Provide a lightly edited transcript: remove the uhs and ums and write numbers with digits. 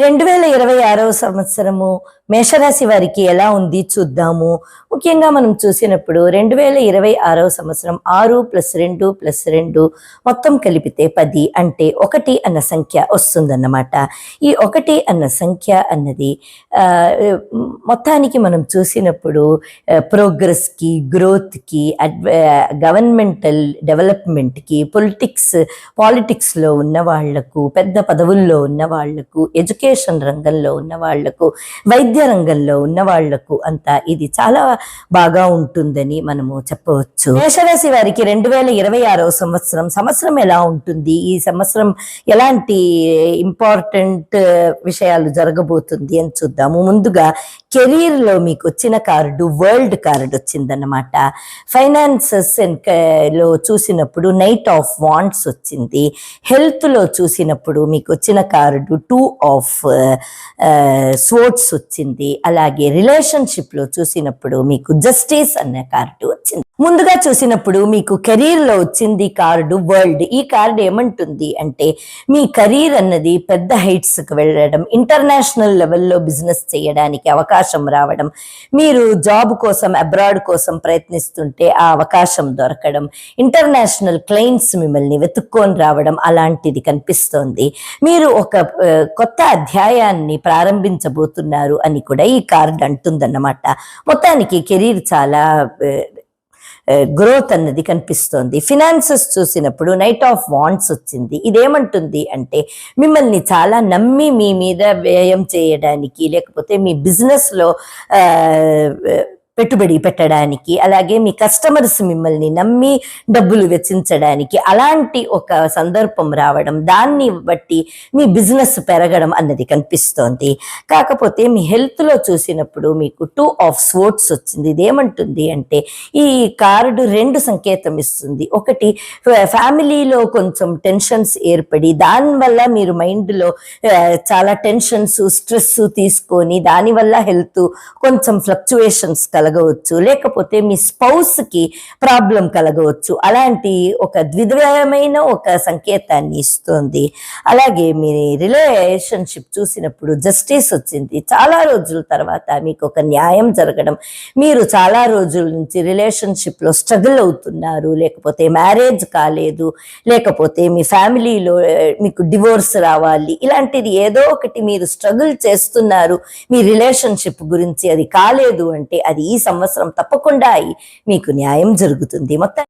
2026వ సంవత్సరము మేషరాశి వారికి ఎలా ఉంది చూద్దాము. ముఖ్యంగా మనం చూసినప్పుడు 2026వ సంవత్సరం 6+2+2 మొత్తం కలిపితే 10 అంటే 1 అన్న సంఖ్య వస్తుందన్నమాట. ఈ 1 అన్న సంఖ్య అన్నది మొత్తానికి మనం చూసినప్పుడు ప్రోగ్రెస్కి, గ్రోత్కి, గవర్నమెంటల్ డెవలప్మెంట్కి, పాలిటిక్స్లో ఉన్న వాళ్లకు, పెద్ద పదవుల్లో ఉన్న వాళ్లకు, ఎడ్యుకేషన్ రంగంలో ఉన్న వాళ్లకు, వైద్య రంగంలో ఉన్న వాళ్లకు అంతా ఇది చాలా బాగా ఉంటుందని మనము చెప్పవచ్చు. మేషరాశి వారికి 2026వ సంవత్సరం ఎలా ఉంటుంది, ఈ సంవత్సరం ఎలాంటి ఇంపార్టెంట్ విషయాలు జరగబోతుంది అని చూద్దాము. ముందుగా కెరీర్లో మీకు వచ్చిన కార్డు వరల్డ్ కార్డు వచ్చిందన్నమాట. ఫైనాన్సెస్ లో చూసినప్పుడు నైట్ ఆఫ్ వాండ్స్ వచ్చింది. హెల్త్లో చూసినప్పుడు మీకు వచ్చిన కార్డు 2 ఆఫ్ స్వోర్డ్స్ వచ్చింది. అలాగే రిలేషన్షిప్లో చూసినప్పుడు మీకు జస్టిస్ అనే కార్డు వచ్చింది. ముందుగా చూసినప్పుడు మీకు కెరీర్లో వచ్చింది కార్డు వరల్డ్. ఈ కార్డు ఏమంటుంది అంటే మీ కెరీర్ అన్నది పెద్ద హైట్స్కి వెళ్ళడం, ఇంటర్నేషనల్ లెవెల్లో బిజినెస్ చేయడానికి అవకాశం రావడం, మీరు జాబ్ కోసం అబ్రాడ్ కోసం ప్రయత్నిస్తుంటే ఆ అవకాశం దొరకడం, ఇంటర్నేషనల్ క్లయింట్స్ మిమ్మల్ని వెతుక్కొని రావడం అలాంటిది కనిపిస్తోంది. మీరు ఒక కొత్త అధ్యాయాన్ని ప్రారంభించబోతున్నారు అని కూడా ఈ కార్డు అంటుందన్నమాట. మొత్తానికి కెరీర్ చాలా గ్రోత్ అన్నది కనిపిస్తోంది. ఫినాన్సెస్ చూసినప్పుడు నైట్ ఆఫ్ వాండ్స్ వచ్చింది. ఇదేమంటుంది అంటే మిమ్మల్ని చాలా నమ్మి మీ మీద వ్యయం చేయడానికి, లేకపోతే మీ బిజినెస్లో పెట్టుబడి పెట్టడానికి, అలాగే మీ కస్టమర్స్ మిమ్మల్ని నమ్మి డబ్బులు వెచ్చించడానికి అలాంటి ఒక సందర్భం రావడం, దాన్ని బట్టి మీ బిజినెస్ పెరగడం అన్నది కనిపిస్తోంది. కాకపోతే మీ హెల్త్లో చూసినప్పుడు మీకు 2 ఆఫ్ స్వోర్డ్స్ వచ్చింది. ఇదేమంటుంది అంటే ఈ కార్డు 2 సంకేతం ఇస్తుంది. ఒకటి, ఫ్యామిలీలో కొంచెం టెన్షన్స్ ఏర్పడి దానివల్ల మీరు మైండ్లో చాలా టెన్షన్స్, స్ట్రెస్ తీసుకొని దానివల్ల హెల్త్ కొంచెం ఫ్లక్చువేషన్స్ కలగవచ్చు, లేకపోతే మీ స్పౌస్కి ప్రాబ్లం కలగవచ్చు. అలాంటి ఒక ద్విధమైన ఒక సంకేతాన్ని ఇస్తుంది. అలాగే మీ రిలేషన్షిప్ చూసినప్పుడు జస్టిస్ వచ్చింది. చాలా రోజుల తర్వాత మీకు ఒక న్యాయం జరగడం, మీరు చాలా రోజుల నుంచి రిలేషన్షిప్లో స్ట్రగుల్ అవుతున్నారు, లేకపోతే మ్యారేజ్ కాలేదు, లేకపోతే మీ ఫ్యామిలీలో మీకు డివోర్స్ రావాలి, ఇలాంటిది ఏదో ఒకటి మీరు స్ట్రగుల్ చేస్తున్నారు మీ రిలేషన్షిప్ గురించి, అది కాలేదు అంటే అది ఈ సంవత్సరం తప్పకుండా మీకు న్యాయం జరుగుతుంది. మొత్తం